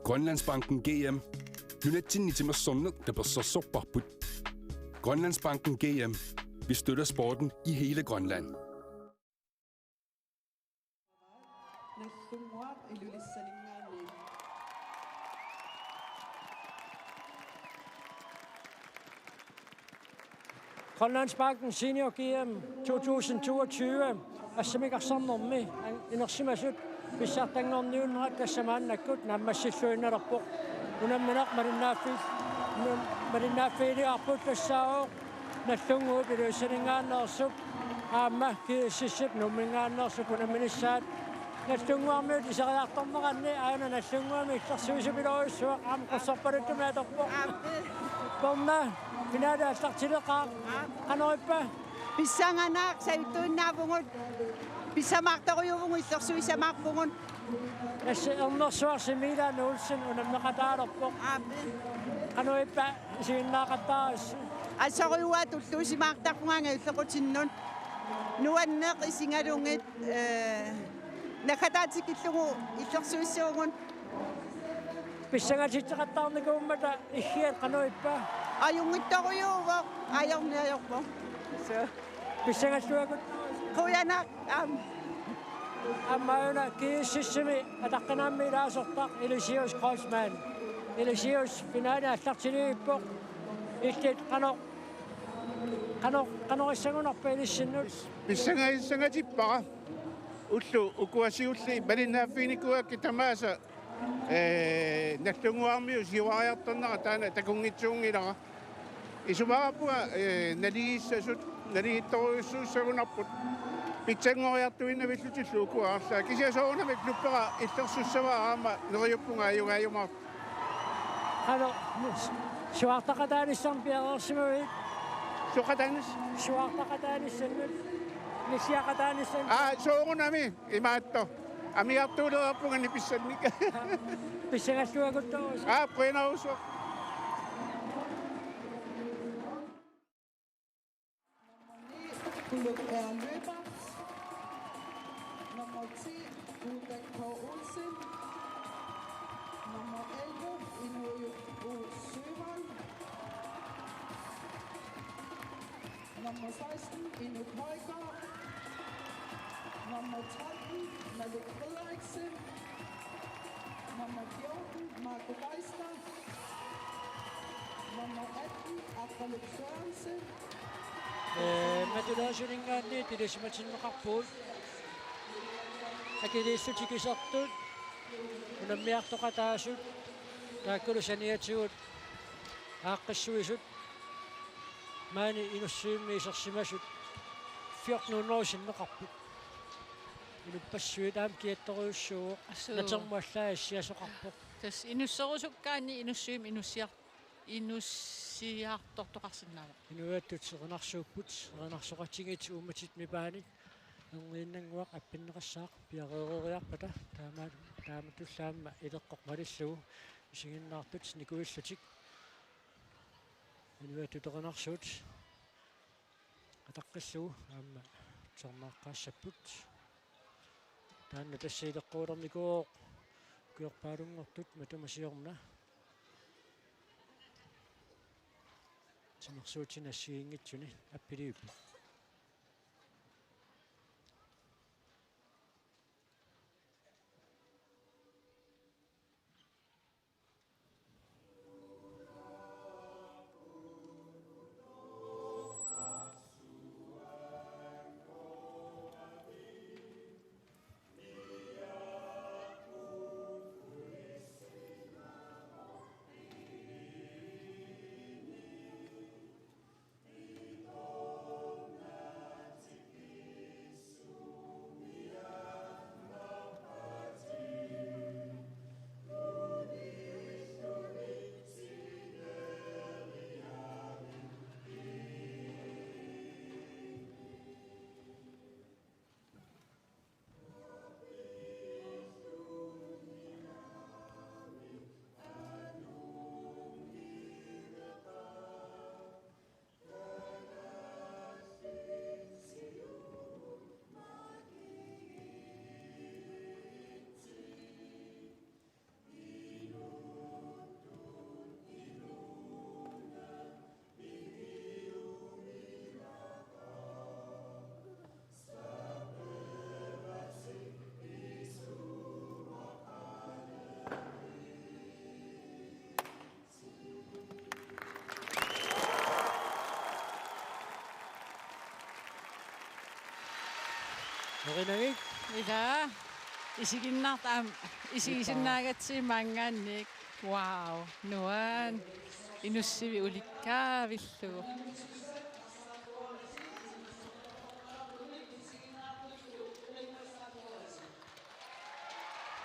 Grønlandsbanken GM. Junettin til mig sundet, der på så sopparput. Grønlandsbanken GM. Vi støtter sporten i hele Grønland. Grønlandsbanken Senior GM 2022 ассамикарсарнэрми инерсимасут писсартангорниуннераккассамааннаккут наммассиллуиннерпо унамминақ малиннааффиилиарпут тассаавоо наллунгуу пилуиссанингааннерсуп аама кииссиссап нуммингааннерсуп унамминиссаат наллунгуармиут исериарторнеранни аана наллунгуами илларсуисупилоруссуа аама қуссарпалуттумааторпо помна финаале аттартилеқаа канориппа Pissanganak sa ituinnaavungut pissamaqtaruйuvungu illersuisamaqpungun ernersuarsi Milan Olsen unamneqataalerpo qanuippa isiginnaaqattaaras asoriua tulluusimaaqtarpungaanga illequtinnun nuanneq isingalungit nakataatikillugu illersuissuungun pissangatitteqattaarnikuummata iggiat qanuippa ajungittorujuuvo ajorniajorpo pissangalluakut kuyanak аммаана кииссиссими атаққинаамми илаасортақ Elisius Kreuzmann Elisius финаале аллартилигиппоқ иллит канориссагунарпа илиссиннут писсангаиссангатиппара уллу укуасиулли малинааффиникуакки тамааса наллунгуармиу сиуариарторнера таана такунгитсуунгилара исумараппуга налигиссасут налигитторуйуссууссагунарпут питсангориартуинна виллутиллуукуаарлаа кисиасоонамик нуппера иллерсуссава аама нериуппунга аюгааюмар хано суартақатааниссарм пиарерсимуи сукатанис суартақатааниссаннут нисиақатааниссан соорунами имаатто амиартуулераппунга ниписсанника писсангаллуакуттоос пуинаусо Ulrik R. Løbert. Nummer 10, Ulrik K. Olsen. Nummer 11, Inoyo O. Søvang. Nummer 16, Inuk Højgaard. Nummer 13, Malik Frederiksen. Nummer 14, Marco Geister. Nummer 18, Akralik Sørensen. матулаасулингаанни тилисматиннеқарпуут акилииссутикисартут унаммиартоқатаасут тааккулу саниатигут ааққиссуисут маани инуссуимми исерсимасут 1400синнеқарпут инуппассуит аам киатторуйуссуу натермуаллаа ассиасоқарпоқ тас инуссерусуккаани инуссуим инуссиартортоқарсинаава инуаттут сернарсууппут сернарсоқатсигит ууматит мипаани нунгииннангуақ аппиннеқассаақ пиареериарпата тааматуллаамма илеққоқмалиллугу исигиннаартут никуиллутик инуаттут тернарсуут атаққиллугу аама сернааққаассаппут таанна тассиилеққуулерникуу куерпаалунгортут матумасиорна Симерсуутина сиингитсуни аппилиуппу Erinagik. Ila. Isiginnaartaam. Isigisinnaagatsiin maangaannik. Wow. Nuan. Inussivi ulikkaavillugu.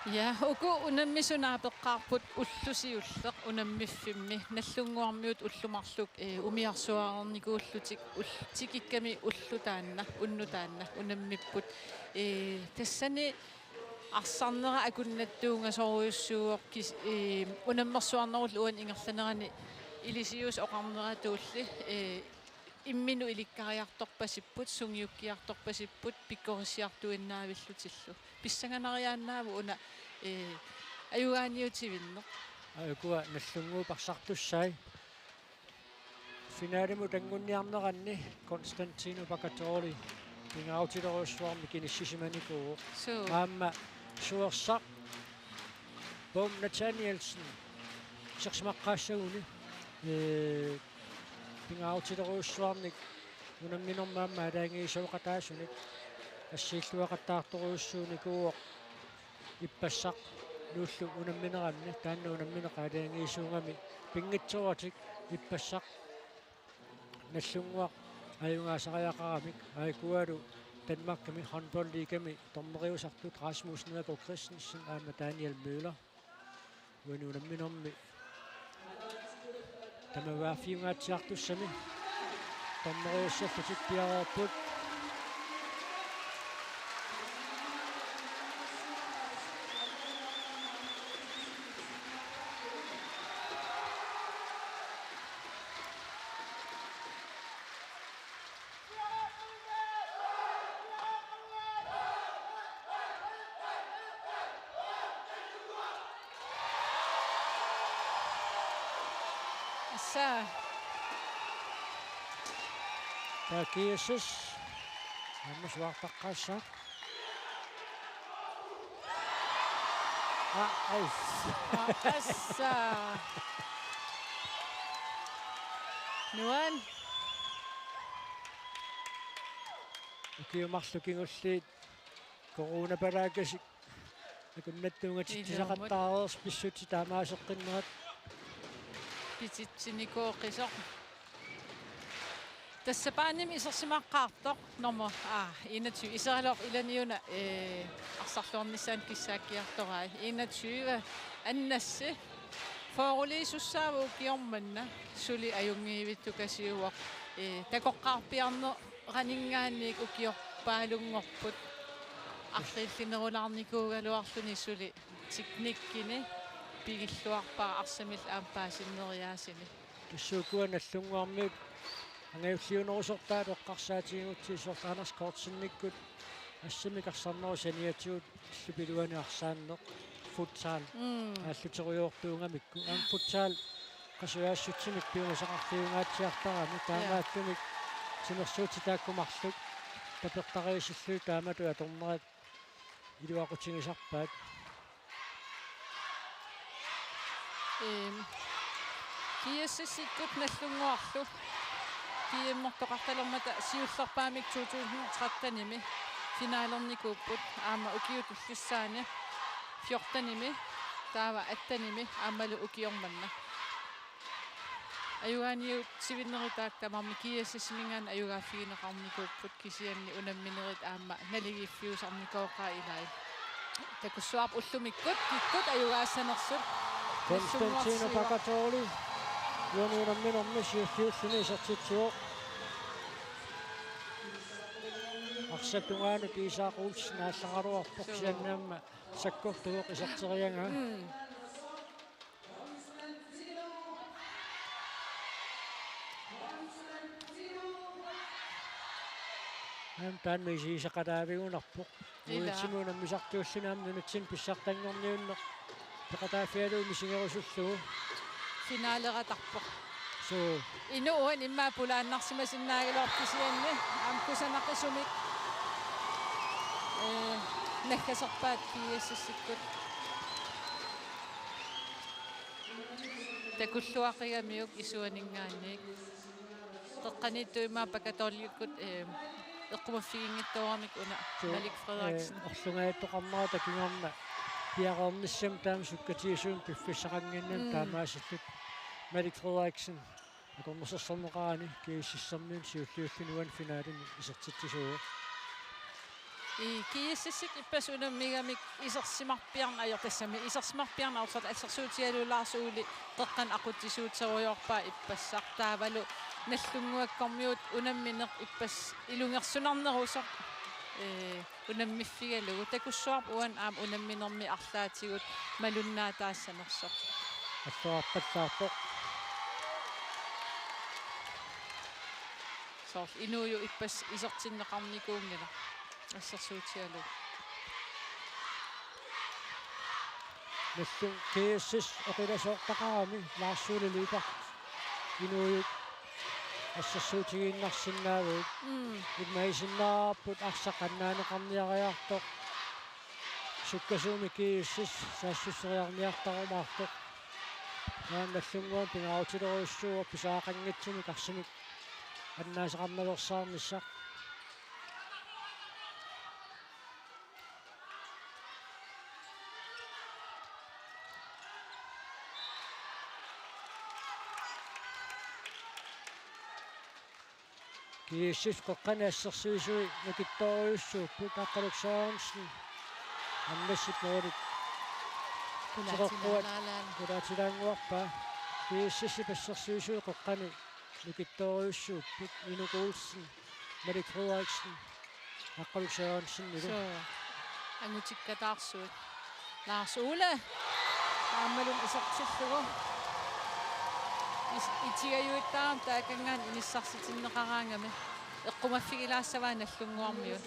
Ja, uku unammisunaapeqqaarput ullusiulleq unammiffimmi nallunguarmiut ullumarluk umiarsuarernikuullutik tikikkami ullutaanna unnutaanna unammipput tassani арсарнера акуннаттуунга соруйуссууор кис унаммерсуарнерул уан ингерланерани илисиус оқарнератуулли иммину иликкариарторпасиппут сунгиуккиарторпасиппут пиккорисиартуиннаавиллутиллу писсаганариааннааву уна аюгааниутивинне Айкуа наллунгуу парсартуссай. Финалиму тангунниарнеранни Константино Бакатори пингаутилеруссуарми киниссисиманикуу. Аама суерсақ Бом Натаниэлсен серсимаққаассагуни пингаутилеруссуарник унамминермаама алаангиисауқатаасуник ассииллуақаттаарторуйуссууникуу иппассақ нууллу унамминеранни таанна унамминеқаалаангиисуунгами пингитсуатик иппассақ наллунгуақ аюнгаасариақарамик айкуалу Danmarkami håndboldligami tormeriusartut Rasmus Nedergaard Christensen aama Daniel Møller uanuunamminormi tamavaafiungaatiartussami tormeriusserlutik piaroorput Takiisus ammus waartaqqaassa assa nuan ukiumarlukingulliit coronapalaakasik akunnattuungatittisaqattaareers pissuti taamaaseqqinnerat pititsinikoqisoq тассапааними исерсимааққаартоқ нормо 21 исералоор иланиуна арсарлуарниссаан киссааккиартораа 21 аннасси форулисуссааву киорманна сули аюнгиивиттукасиуақ такоққарпиарне ранингаанник укиорпаалунгорпут арлиллинерулаарникуугалуарлуни сули техниккини пигиллуарпаа арсамил аампаасиннериаасини туссуукуа наллунгуармиут ангиуллиунерусортаат эққарсаатигутсиисортаанерс коортсинниккут ассамикарсарнеру саниатиут иллупилуани арсааннеқ футсаал ааллутеруйоортуунгамикку футсаал qasuaassutsimik piumasaqarliungaatiartarami taamaattumik simersuuti taakkumарлuk tapertariisilluu taamatu atornerat iluaqutigisarpaat kiassasikkut nallunguarlu kiimmortoqartalermata siullerpaamik 2013-nimi finaalernikууpput aama ukiutullissaani 14-nimi taava 8-nimi aamalu ukiormanna аюганиут сивиннеритаактамарми киассисмингаан аюгааффигинеқарникууpput кисианни унамминерит аама налигиффиусарникооқаа илай такуссуап уллумиккут киккут аюгаассанерсут Константино Бакатори юунуунамминерми сиуллиуллуни исертитсуоқ арсатунгаанут исаақуулсин ааллақалуарпоқ сианнаамма саккортугоқ исертерианга таан мисисақалаавигунарпоқ уитсимуунаммисартууссинаам нунатсин писсартангорниуннеқ пеқатаафиалуу мисигерусуллугу финаалератарпоқ so инуун иммаа пулааннарсимасиннаагалуарписианни амкусанаққисумик нахкасарпаат киассассиккут такуллуақигамиук исуанингаанник теққаниттуимаа пакаторликкут eqqumaffigingittuaramik una Malik Frederiksen орлунгааттоқарнера такингорна пиароорниссам таама суккатиисуун пиффиссақангиннам таамаасиллут Malik Frederiksen акорнерсэрсэрнеқарани кииссиссэрниун сиуллиуллинуан финаалини исертитсисуу kiississik ippas unammigamik isersimarpiarna ajortassami isersimarpiarna awsat assersuutialuulaarsuuli qeqqan aquttisuutseruyorpaa ippassaq taavalu nallunguakkormiut unammineq ippas ilungersunarnerusoq unammifigalugu takussuarp uan aam unamminermi arlaatigut malunnaa taassanersoq аллуарпаллаарпоқ soorl inuuju ippas isertinneqarnikuungila ассерсуутиалу наллун кииссис оқиласооқтақарами лаарсуулилипар инуйут ассерсуутигииннарсиннаавут иммаисиннаарпут арсақаннаанеқарниариартоқ суккасууми кииссис саассуссериарниартарумаартоқ наан наллунгуун пингаутилеруйссууа писаақангитсуми карсимик аннаасеқарналерсаарниссақ kiissис qoqqani assersuisui nakittoriussuuppu taqqaluksaarnsin аммассит норит кулаатилаангуарпа kiissisi passersuisui qoqqani nakittoriussuuppu inukуулsin Malik Frederiksen taqqaluksaarnsin nilu angutikkataarsuut Lars Ole aammalun isertillugu итигаюиттаам таакангаан инissarsitinneqaraangami eqqumaffigilaassavaa nallunguarmiut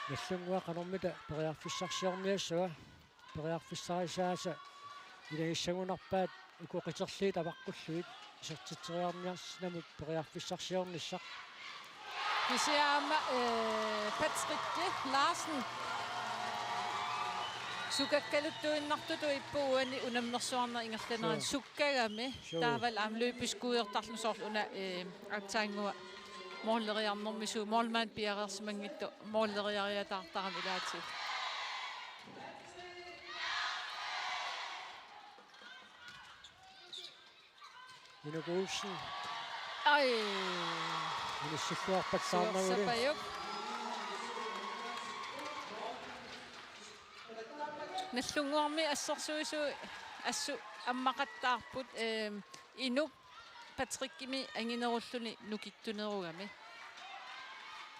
наллунгуа канормита периарфиссарсиорниассуа периарфиссарисааса илаиссагунарпаат укоқитерлиит аваққуллуит исертитсериарниарснамут периарфиссарсиорниссақ Kisiama Patrick Larsen sukakkaluttuinnartutu ippuuani unamnersuarna ingerlaneran sukkagami taaval amløpiskuuertarlusorl una attaangua moolleriarnermisu moolmaat piareersimangittu moolleriariataartaram ilaati inukуулsin ai инуссуарпатсаарнагули наллунгуарми ассерсуису ассу аммақаттаарпут ину патриккими ангинеруллуни нукиттунеругами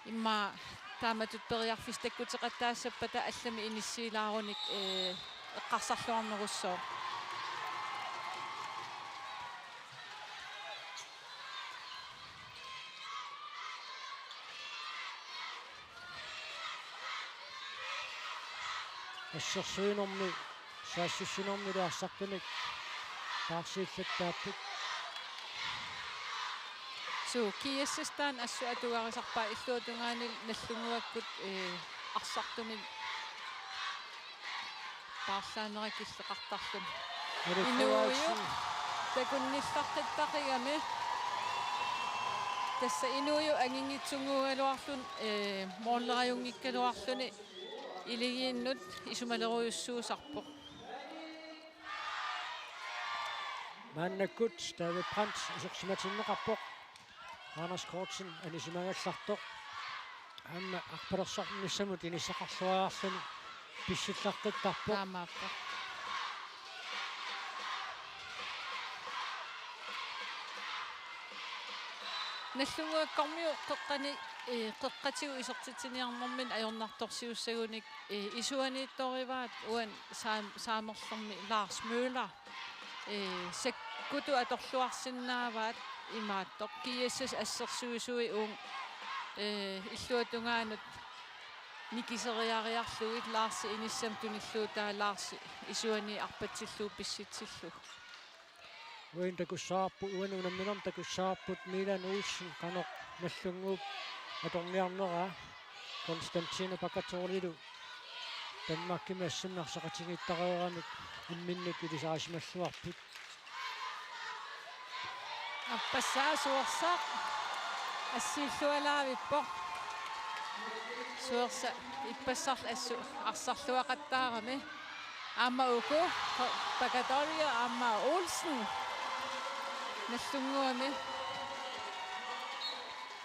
имма тааматут периарфис таккутеқаттаассаппата аллами иниссиилааруник эққарсарлуарнеруссоо ассерсуинерми саассуссинерми лаарсартуник таарсииллаттааппут kiissistaan assu atugarisarpaa illuutungaanil nallunguakkut arsartumik paarlaanerakilleqartarlun inuuju takunnillarqittaqigami tassa inuuju angingitsungualuarlun moollerajungikkaluarluni iligiinnut isumaleruyussuusarpoq мааннаккут David Brandt исерсиматиннеқарпоқ Anders Kortsen анисимагаллартоқ амма арпалерсарниссамут иниссақарлуаарлуни писсиллаққиттарпоқ таамааппа наллунгуаккормиу қеққани қеққатигу исертитсиниарнэрмин ajornartorsiussагуник исуаниитториваат уан саамерлэрми Lars Møller саккуту аторлуарсинааваат имааттоқ киассас ассерсуисуи уун иллуатунгаанут никисериариарлугит Lars иниссам туниллуутаа Lars исуани арпатсиллуу писситсиллу уин такуссаарпу уанунамминерм такуссаарпут Милан Олсен канеқ наллунгууп аторниарнера Константино Пакаторлилу Danmark massannarсақатигиттареерамик имминник илисаасималлуарпут аппассаа суорсаа ассииллуалаавиппо суорса иппассарл ассу арсарлуақаттаарами аама уку Pagadolia аама Olsen наллунгуами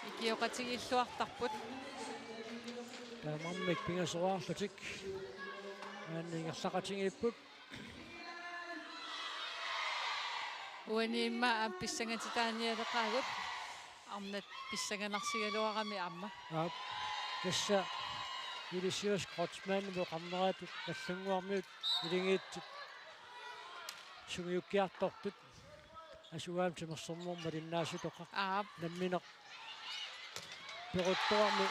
икиоқатигиллуартарпут таамармик пингасоаарлутик ааннингерлақатигииппут уаниимма писсангатитааниалеқаагут арнат писсанганарсигалуарами аама касса илисиус кротсман веқарнератут наллунгуармиут илингиитсут сугиуккиартортут асугаам тимерсэрнэрма линнаасутоқар намминеқ перуттуарми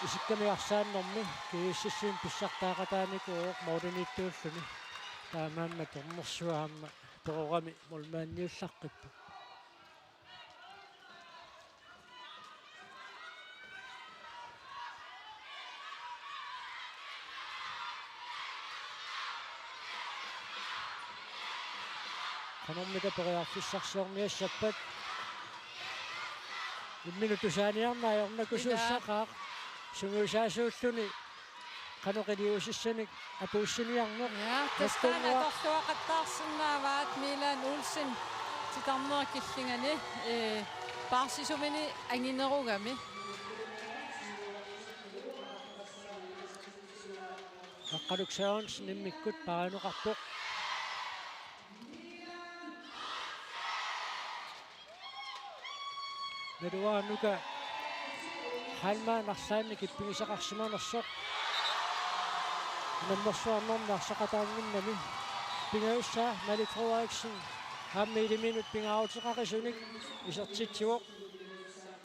исиккамиарсааннэрми кииссиссиим писсартаақатааникууоқ моодиниттууллуни таамаамма торнерсуаамма перорами молмаанниуллаққиппу канормита периарфиссарсиорниассаппат имминутусааниарнаайорнакусууссақаа сунгуусаасууллуни каноқилиусиссаник апууссиниарнеқ тастана торлуақаттаарсинааваат Милан Олсен титарнеркиллингани парсисумини ангинеругами аққалуксаунс ниммиккут паанеқарпоқ Meduanuka halma narsaanni kippigisaqarsimanersoq nammersuarnernarsaqataanginnami pingaussa Malik Frederiksen hammi minut pingautiqarisunik isertitsiuoq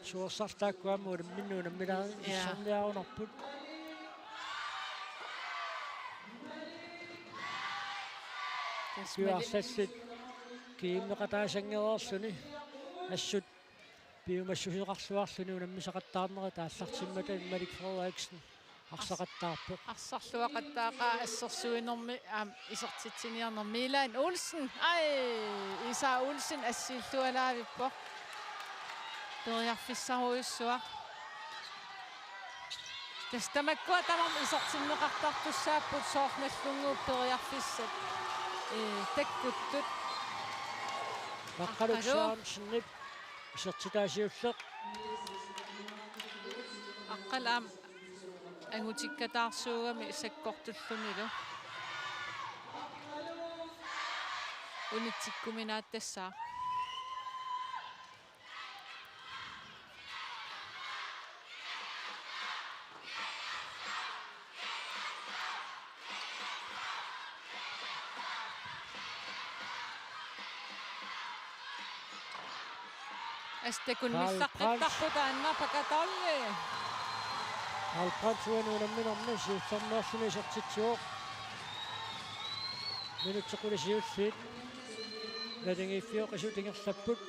suorsartaakkuammu minnuunammilaari issarniarunarput Kyarsallit kiimmeqataasangereerluni assut биумассусеқарсуарлуни унаммисақаттаарнери тааллартиммата Malik Frederiksen арсақаттаарпо арсарлуақаттаақаа ассерсуинерми исертитсиниарнер Милан Олсен Иса Олсен ассииллуалаавиппо периарфиссаруйуссуа тастамаккуа тамам исертиннеқартартуссааппут соорналлунгуу периарфиссат таккуттут аққалуксаансиннип исертитаасиуллеқ аққалаам ангутиккатаарсуугами исаккортуллунилу унитсиккуминааттассаа Astekun missaqqittарпута Pagadolia алпрансуануунамминерми сиуссарнеерсуни исертитсуоқ минутсеқулисиуллиит налингиффиоқ исутингерлаппут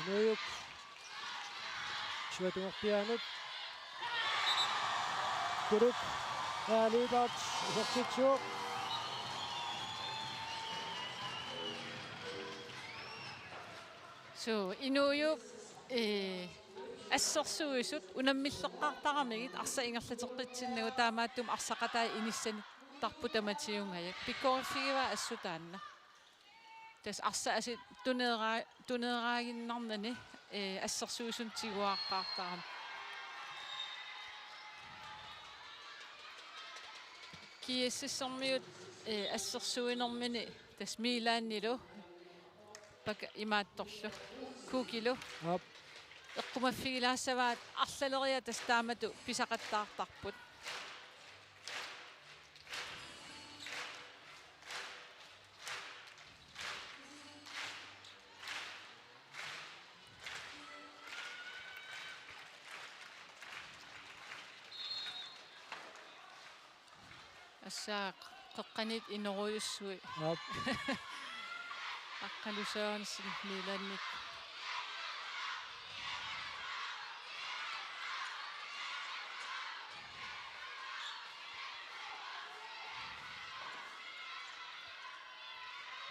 Нуюк Шведуарпианут Курук Алидат исертитсуоқ so inuuyu ассерсуисут унаммиллеққартарамигит арсаингерлатеққитсиннагу таамааттум арсақатай иниссани тарпу таматиунгаяк пиккорфигива ассутаанна тас арса аси тунеераагиннарнани ассерсуисун тигуааққартарам киэссэрмиут ассерсуинэрмини тас Милааннилу пака имаатторлу кукилу эққумаффигилаассаваат арлалериа тас таамату писақаттаартарпут тасsaa қеққанит инеруйуссуи Ап. аққалусаанссин миланник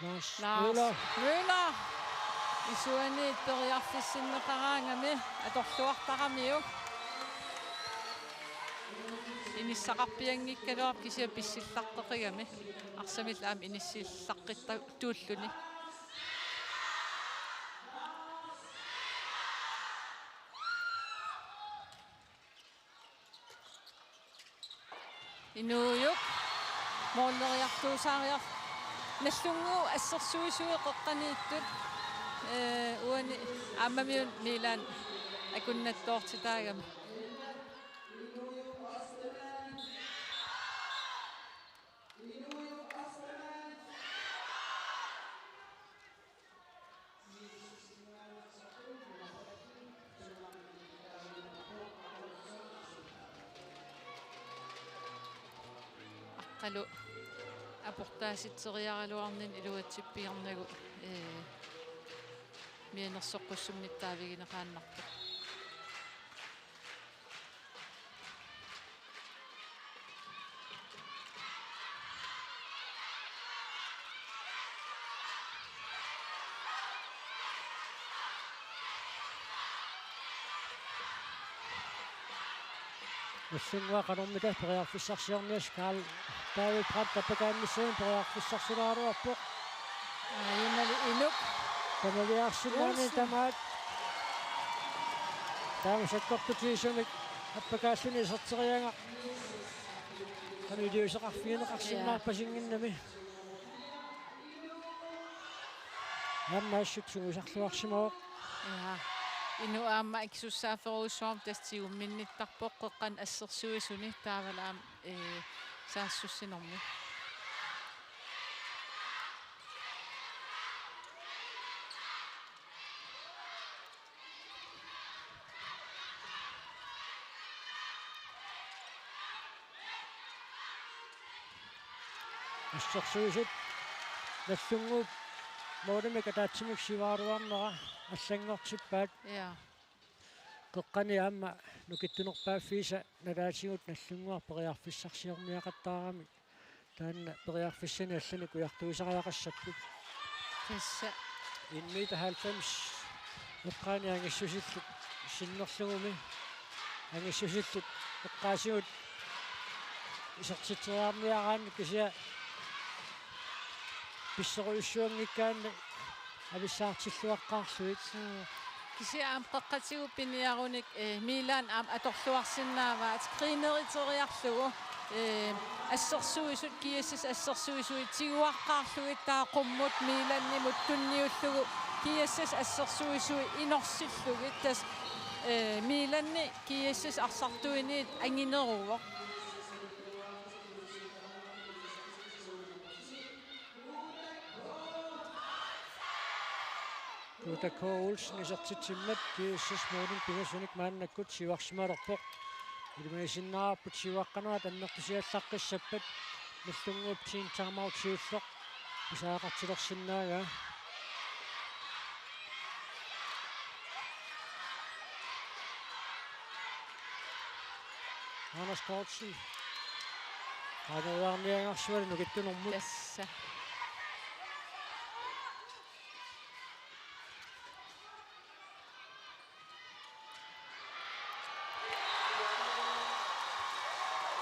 Lars Lars Møller isuani periarfissinneqaraangami atorluartaramiu inissaqarpianngikkaluar kisia pissillarteqigami arsamil aam inissillaqqittu tuulluni inuyuk molleriartuusaariar наллунгуу ассерсуисуи қеққанииттут уани ааммамиун Милан акуннаттоортитаагами аққалу апортааситсериаралуарнин илуатсиппиарнагу мианерсоққуссумниттаавигинеқааннарпу Нассунгуа канормита периарфиссарсиарниас Карл David Brandt таппакааннссуин периарфиссарсулааруарпоқ аимали инук тамавиарсулаани тамаат таамасаккортутиисуник аппакаассуни сортерианга канидиусеқарфиинеқарсиннаарпасингиннами аммаассут сугусарлуарсимаоқ я ину аама иксуссааферуусуарм тастигумминниттарпоқ қеққан ассерсуисуни таавалаам саассуссинорми ассерсуисут наллунгууп моодамика таатсимик сивааруарнера аллангортиппаат я қеққани аама нукиттунерпааффииса налаатигут наллунгуар периарфиссарсиорниақаттаарами таанна периарфиссани аллани куяртуисариақассаппут тасса 1,90 эққаани ангиссусиллут синнерлугуми ангиссусиллут эққаасигут исертитсериарниараанни кися писсеруйуссуангиккаанни ависсаартиллуаққарсуит кисиаам қеққатигу пиниаруник Милан аам аторлуарсинааваат скринеритериарлугу ассерсуисут киассис ассерсуисуит тигуаққаарлугит таақуммут Миланнимут тунниуллугу киассис ассерсуисуи инорсиллугит тас Миланни киассис арсартуиниит ангинеруво Tuta K. Olsen isartitsimmat kiissas muudun pigasunik maannakkut sivarsimalorpoq ilumaisinnaarput sivaqqanua tannertisiallaqqissappat nallunguup tiintaamautiulloq isaaqartilersinnaaga Anders Kortsen Anuarniangarsuali nukittunermut тасса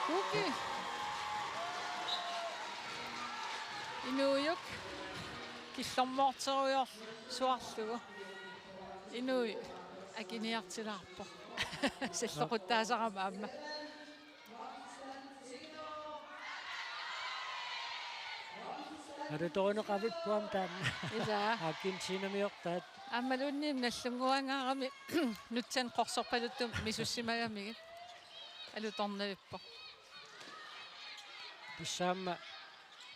Уки инуйук киллэрмоортеруйор суарлугу инуй акиниартилаарпо саллоқуттаасарама аама Arutoruneqavit puam taanna илаа Argentinamiortaat аммалуунниим наллунгуангаарами нутсан қорсорпалуттум мисуссимагамигит алуторнавиппо Pissaamma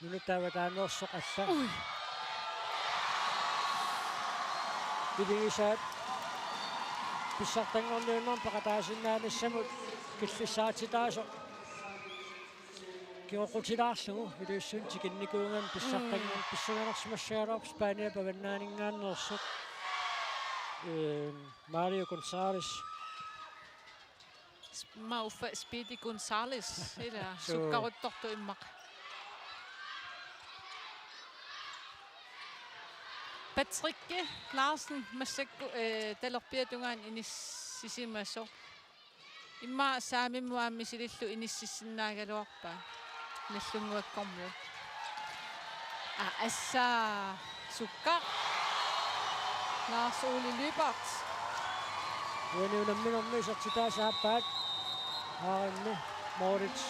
nunutaavataannersoq alla Iligisaat pissartangorluunnerm paqataasinnaanassamut killissaatitaaso kiroqutilaarlugu iluissun tikinnikuungan pissartangan pissuganersimassaaluarp Spania pavannaaningaannersuq Mario Gonzalez Ma uffa Speedy Gonzalez ila sukkaruttortu immaq. Patrick Larsen massakku talerpiatungaan inissisimaso. Imma saamimmuaammisilillu inississinnaaгаluarpa nallunguakkormu. Assa sukkar Lars Ole Lybert. Uaniunamminormi sertitaasaapaat aarinni Moritz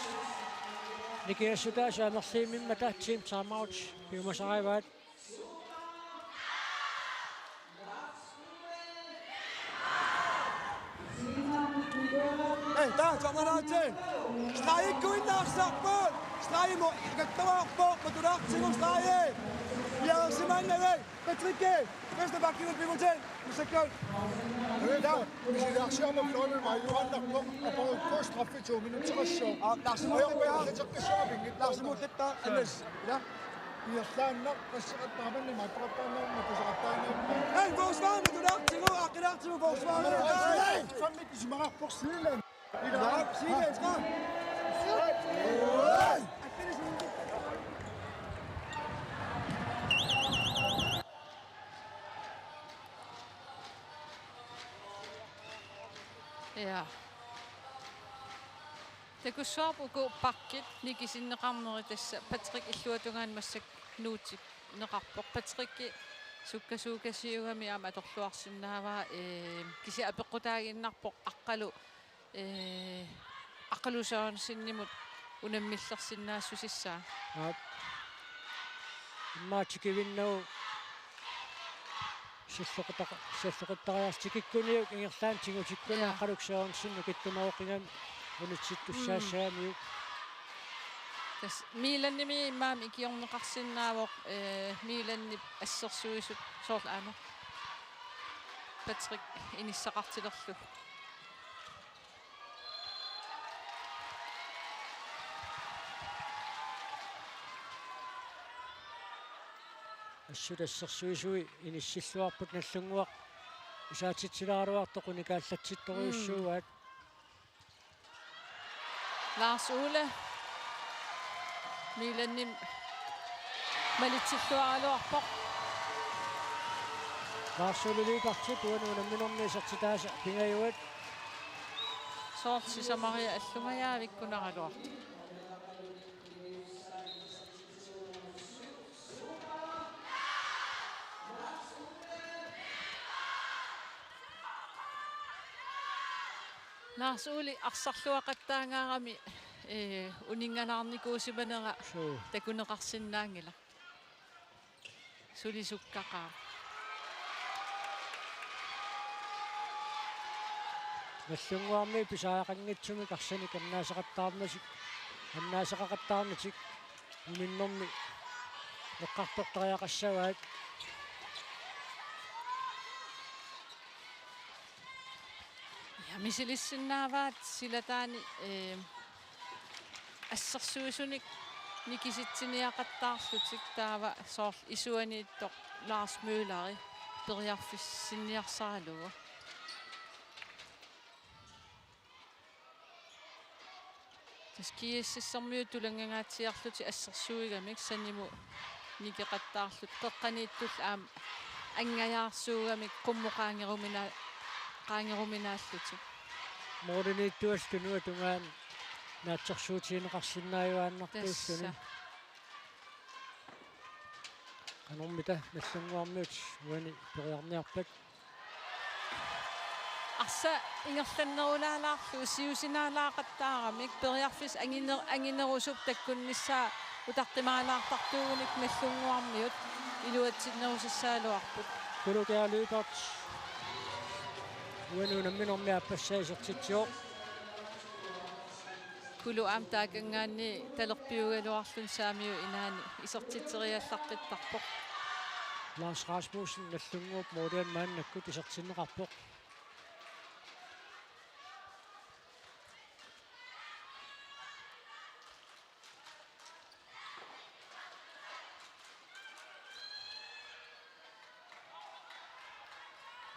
nikiassutaasa amerliimimmata team timeout piumasarivaat Hey, daar, kom maar uit zijn. Sta je goed naar zakboot? Sta je maar, ik heb toch op, maar toen dacht ik, sta je. Ja, ze man, nee, Patrick, beste bakje op je zijn. Dus ik kan. Ja, we zijn daar samen met maar je had nog een kost af en toe minuten terug. Laat ze Ja, moeten ja, ja. het is ook een shopping. Laat ze moeten daar en dus, ja. Hier staan nog, dat is het maar niet, maar papa nog, maar het is altijd nog. Hey, Volkswagen, toen dacht ik, ik dacht ze Volkswagen. Nee, van mij is maar porcelain. Ja, zie je het, ga. Ja. Takussuarpuku pakkit nikisinneqarneri tassa Patrick illuatungaan massak nuutik neqarpoq Patrick sukkasuukasiugami ama atorluarsinnaavaa kisi apeqqutaaginnarpoq aqqalu aqalusaarnissinnimut unammillersinnaasusissaa иммаатикивиннау силлоқутақариарстикиккуниук ингерлаан тигутиккуна ақалуксаорнсинну киттумаоқингам унитситтуссаассаамиук tas miilannimi immaam ikiorneqarsinnaavoq miilanni assерсуисут соорлаама Patrick inissaqartilerlu ассутассерсуисуи иниссиллуарпут наллунгуақ исаатитсилааруартоқуникааллатситторуйуссууаат Lars Ole miilannim malitsilluaraluarpoq лаарсулулиипартит уануунамминорни сертитааса пингаюат soortisamaria allungajaavikkunaraluart Lars Ole arsarluaqattaangaarami uninganarnikuusimanera суу takuneqarsinnaangila sulisukkaqaa наллунгуарми писаақангитсуми карсани каннаасақаттаарнасик аннаасақақаттаарнатик уминнэрми неққартортариақассаваат Misilissinnaavaat silataani assерсуисуник nikisitsiниақаттаарлутик таава соорл исуаниитто Lars Møhlari периарфиссинниарсаралуга таскииссэрмиу тулангагаатсиарлути assерсуигамик саниму никеқаттаарлут қеққанииттул аама ангаяарсуугамик қуммоқаангеруминааллутик моорнииттуастунуа тунгаан наатсерсуутиинеқарсинааюааннартууссуни канормита наллунгуармиут уани периарниарпат арса ингерланнерулаалаарлу сиусинаалаақаттаарамик периарфис ангинерусуп таккуннissaa утартимаалаартартуугуник наллунгуармиут илуатсиннерусассаалуарпут кулукиалуипарт уануунамминорми аппассаисертитсио кулу аамтаакангаанни талерпиугалуарлун саамиу инаани исертитсериаллартиттарпоқ Lars Rasmussen наллунгууп моодиан мааннаккут исертиннеқарпоқ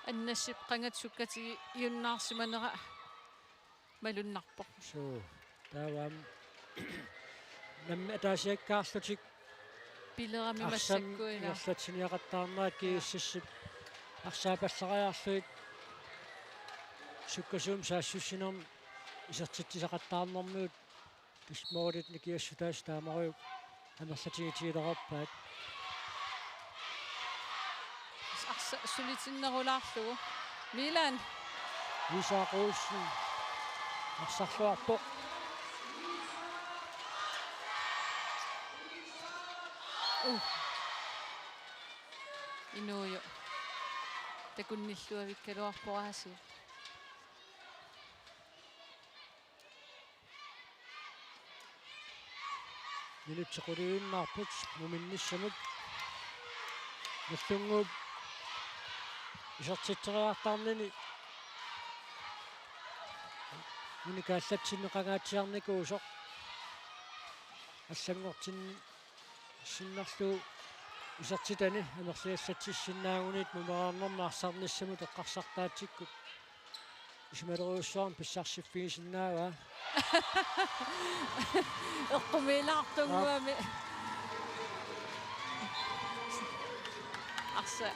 аннассип qangatsukati iunnaarsimanera malunnarpoq so taawam namma ataasiakkaarlutik pilerami massakkuina erlatiniaqattaarnaat kiississip arsaapallariarluit sukkasuum saassussinerm isartitsisaqattaarnermuut tismoolit nikiassutaas taamariu amerlatigitiilerarpaat arsa sulitinnerulaarlugu Milan Isaaquussen arsarluarpoq inuuju takunnilluavikkaluarporaasi minutsequliuinnaarput muminnissamut nallunguup isartitteriartarnini unikaallatsinneqangaatsiarnikuusoq аллангортин синнарлу исартитани амерсиассатсиссиннаагунит мумераарнэрнаарсарниссамут эққарсартаатсиккут исмалеруссуарн писсарсиффигисиннаава эққумилаартунгуами арса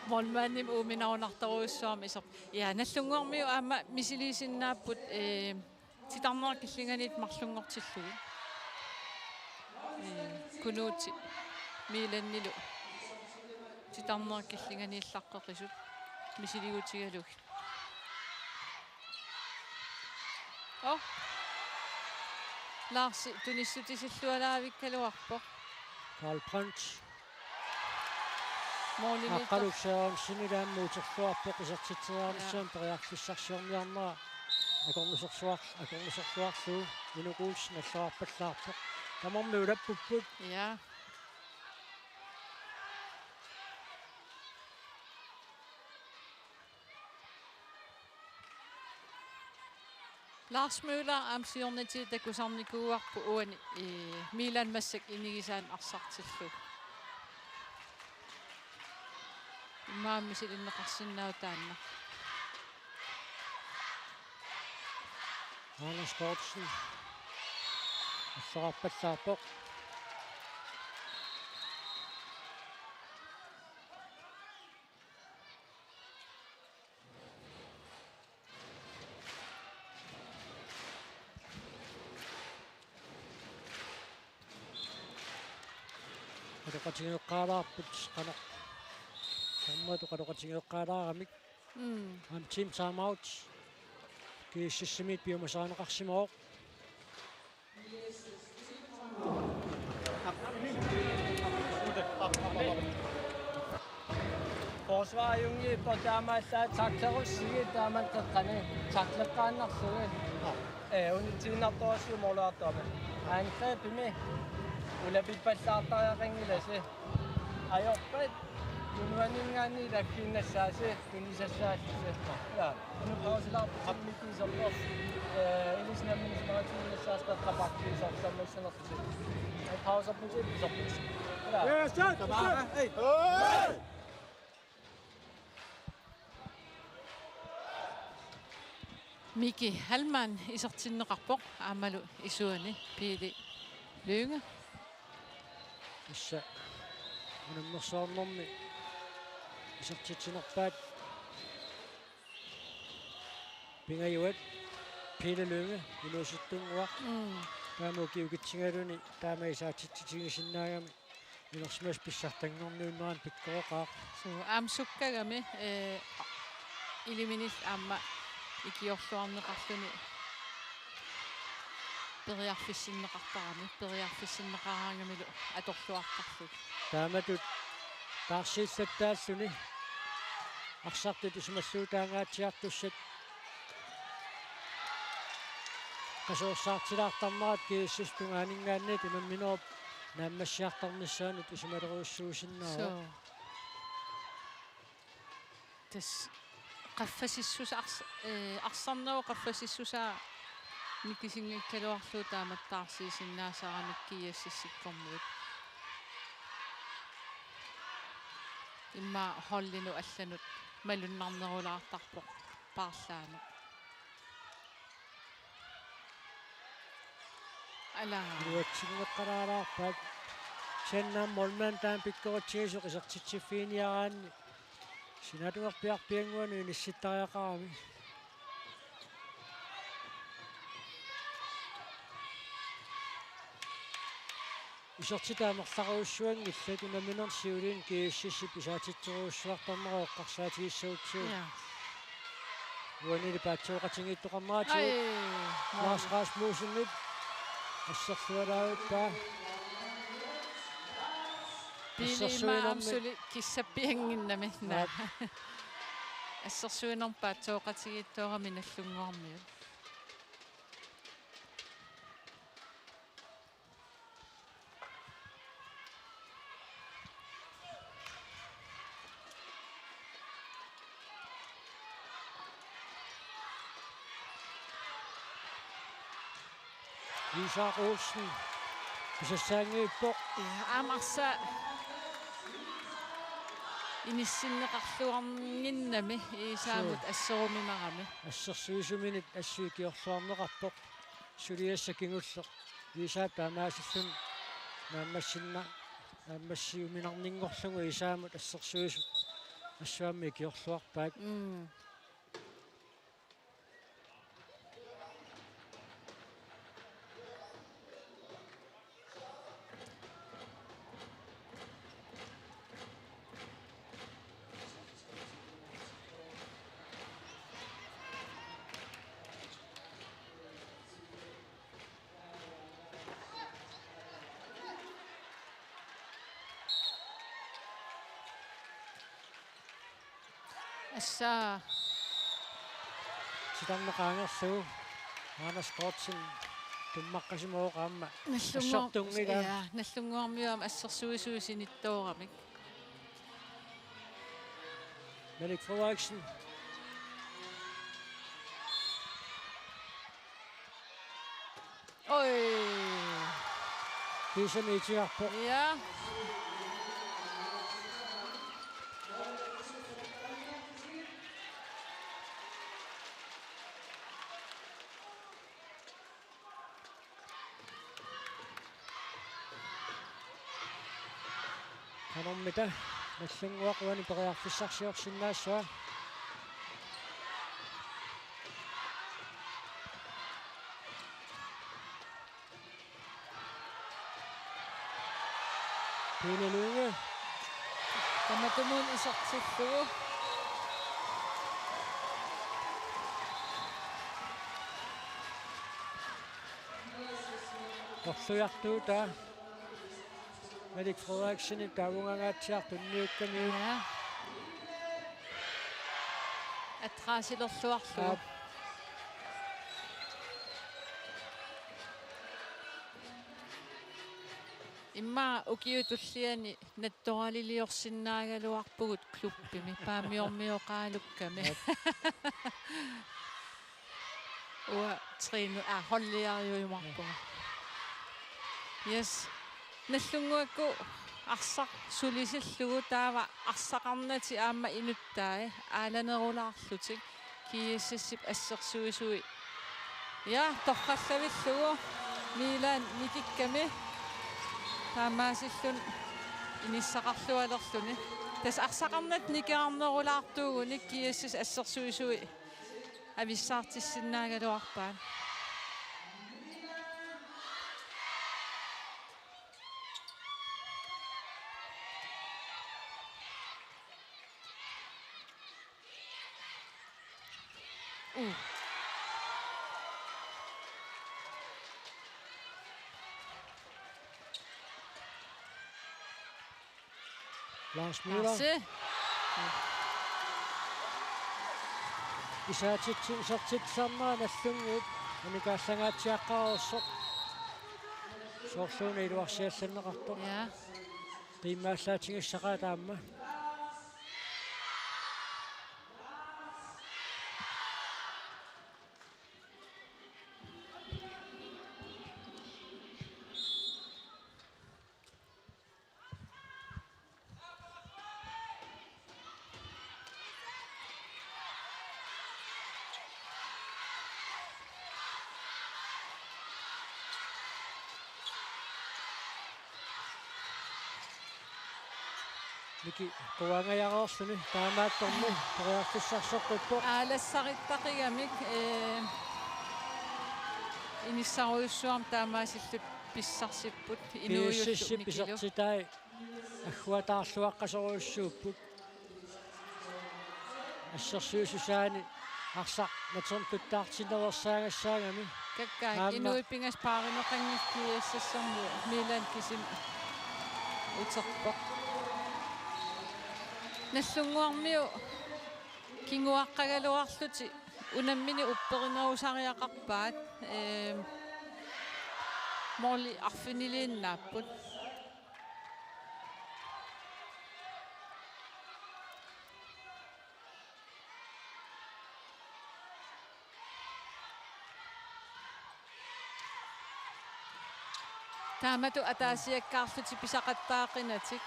монманним ууминаунартаруйссуарми исер я наллунгуармиу аама мисилисиннааппут титарнера киллинганит марлунгортиллугу кунуути миланнилу титарнера киллинганииллаққеқисут мисилигутигалуг Lars tunissutisillуалаавиккалуарпо Karl Brandt Morning аққалуксаам синилааммуутерлуарпоқ исартитсериарнссаам периарлиссарсиорниарнера акорнусорсуарлу минукуус наллаарпаллаарпоқ тамарми улаппуппут ja Lars Møller amsiorniti takusarnikuuarpu uani Milan massak inigisaan arsartillu maammisilиннеқарсиннаау таанна Anders Gortsen аллараппаллаарпоқ qaloqatigiuqqaalaarput qanoq sammatu qaloqatigiuqqaalaaramik am team time out kiississimit piumasaaneqarsimooq Forsvarjungi på Damasa taklerussigi daman teqqani takleqqaannarsugi unitiinartoasiumorluartomi aanqeepimi ulapippallaartariaqangilasi ajorpat unuaningaanni lakkiinnassaasi tunisassaassi ja unupausilaarputimikiisortor ilisnamminismaatiinassaaspeqqapaqkiisorsammissanertusi pauserputi pisorput Miki Halman isartinneqarpoq aamalu isuani piili Lønge issa unammersoornermi isartitsinerpaat pingajuat piili Lønge iluusittunguaq taamu kiukitsigaluni taama isaatitsitigisinnaagami inersmas pissartanngorniunneraan pikkoqaaq so aamsukkagami iliminis aamma ikiorluarneqarluni periarfissinneqartarami periarfissinneqaraangamilu atorluartarluk taamatut taarsiillattaassuni arsartut isumalluutaangaatsiartussat qasuursaartilaartarnerat kiissistungaaninggaannit imamminerop naammassiartarnissaanut isumalerussuusinnaaru tas qaffasissus arsarnau qaffasissusaa mikisingikkaluarlu taamattaarsiisinnaasaaramik kiassissikkormuut имма холлину алланут малуннарнерулаартарпоq paarlaanu ala Nuatsinneqqalaalaarpaat Sennam molman taan pikkorutsigisuq isertitsifiiniaraanni sinatuerpiarpianguanu inissittariaqarami Isertitaamerlaruussuangi illatunaminernsiulin kiississip isaatitsuruussuartarneroqqarsaatigissuutsiu uanili paatsuuqatingiittoqarneraatigu Lars Rasmussenit ассерсуалаавиппаа пилимаамсули киссаппиангиннами наа ассерсуинерпаат сооқатигииттоорами наллунгуармиу Isak Olsen писассаангииппо амарса инисиннеқарлуарнингиннами исаамут ассерумимарами ассерсуисуминит ассуикиорлуарнеқарпоқ сулиасса кингуллеқ исаап таамаасиллун нааммассиуминарнингорлугу исаамут ассерсуису ассуамми киорлуарпаат асса ситарнеқаангерлуу Anders Kortsen туммаққасимооқаама ассартунгига наллунгуармиуам ассерсуисуисинитторамик Malik Frederiksen ой кисамитиарпо ja Kanormita наллунгуақуани периарфиссарсиорсиннаассуа пилелунга таматумун исертиллугу орлуяртуута Malik Frederiksen i тавунгагаатсиартунниукками атраасилерлуарлугу имма укиутуллиани натторалилиорсиннаагалуарпугут клуппими паамиормиоқаалукками уа трину холлиариуимарпуга yes наллунгуакку арсақ сулисиллугу таава арсақарнати аама инуттаа ааланерулаарлутик кииссип ассерсуисуи я торраллавиллугу Милан никикками таамаасиллун иниссақарлуалерлуни тас арсақарнат никеарнерулаартуугуник кииссис ассерсуисуи ависсаартиссиннаагалуарпаа Lars Müller исаатитсарнаа наллунгуут аникааллагаатсиаққарерсоқ соорлууна илуарсиалланнеқарто қиммааллаатингиссақаа таама Miki kuangajaqorluni taamaattorni periarfissarsorpippo Alassarittaqigamik inissaruyussuarm taamaasillut pissarsipput inuuyullu pisartitai agguataarluaqqasoruussuupput ассерсуусусаани арсақ натернтуттаартинерерсаагассаагами каккаа инуиппингас пааримеқангиффиассассарму милан кисим утерпоқ наллунгуармиу кингуаққагалуарлути унаммини упперинерусариақарпаат моли арфинилииннааппут таамату атаасиаккаарлути писақаттаақинатик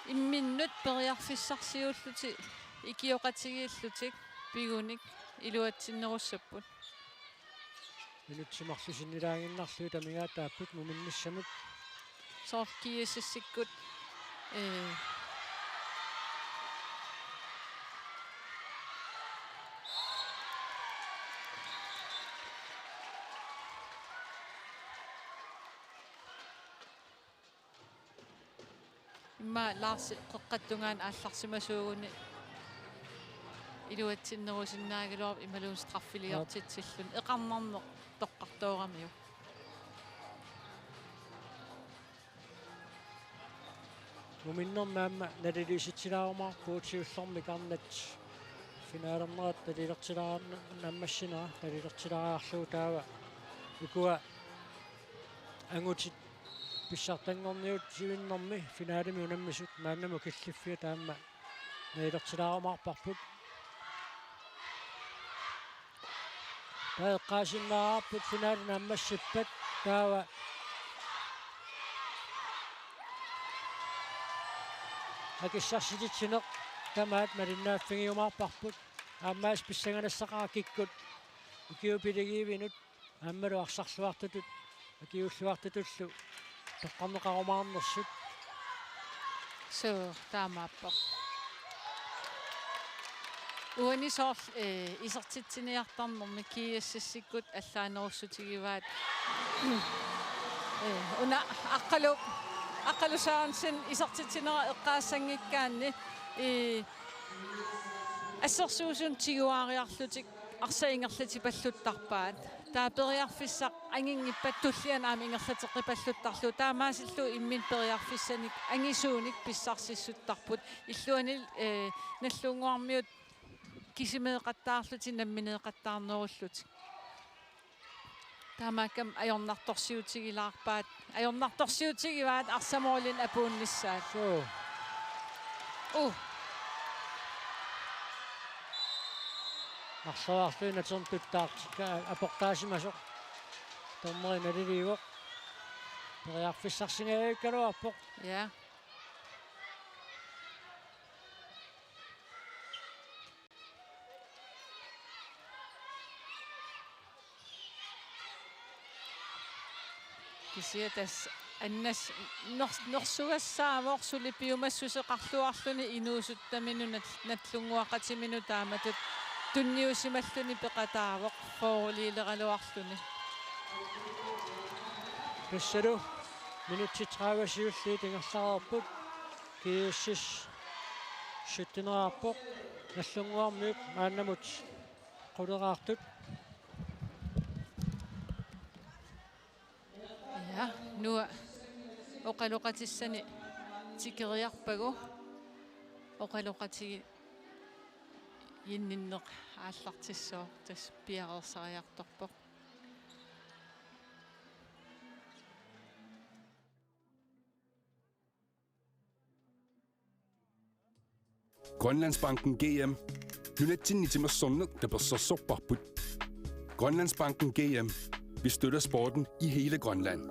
имминнут периарфиссарсиуллути икиоқатигииллутик пигуник илуатсиннеруссаппут минутсимарлусиннилаагиннарлуу тамигаатааппут муминниссамут сооркииссиккут имма лаарси қеққаттунгаан аалларсимасуугуни илуатсиннерусиннаагалуар ималуун страффилиартитсиллун эқарнарне тоққартоорамиу муминнернаама налилиситсилаарумаар пуутиуллэрми карнат финаалернерат налилертилаарна наммассинера налилертилааарлуу таава укуа ангутит писсартангорниут сивиннэрми финаалими унаммисут мааннаму киллиффиа таама налилертилаарумаарпарпут таэққаасиннаараарпут финаали наммассиппат таава акиссарсититсинеқ тамаат малиннааффигиумаарпарпут ааммаас писсанганассақаа киккут икиупилигиивинут ааммалу арсарлуартутут акиуллуартутуллу тоққарнеқарумаарнерсут соо таамааппа уанисоор исертитсиниартарнерми киассассиккут аллаанеруссутигиваат уна аққалусаансин исертитсинера эққаассангиккаанни ассерсуусун тигуаариарлутик арсаингерлати паллуттарпаат таапериарфиссақ ангингиппат туллиан аами ингерлатеққипаллуттарлу таамаасиллу иммин периарфиссаник ангисууник писсарсиссуттарпут иллуанил наллунгуармиут кисимеэқаттаарлути намминеэқаттаарнеруллутик таамааккам ajornartorsiutigilаарpaat ajornartorsiutigivaat арсамоолин апуунниссаат арсаарлуи натернтуттаартика апортаасимасоқ томмери налиливоқ периарфиссарсигааккалуарпоқ я кисиатас аннас норсугассаавоорсулипиумассусеқарлуарлуни инуусуттамину наллунгуақатимину тааматут тунниусималлуни пеқатаавоқ фоорулиилералуарлуни писсалу минутти 30 сиулли тингерлаарпут кииссис шуттинераарпоқ наллунгуармиук мааннамут қулераартут ja nuа оқалоқатиссани тикериарпагу оқалоқатиги инниннеқ ааллартиссоо тас пиареерсариарторпоқ Grønlandsbanken GM. Nunatsinnitimmersorneq taperssersorparput. Grønlandsbanken GM. Vi støtter sporten i hele Grønland.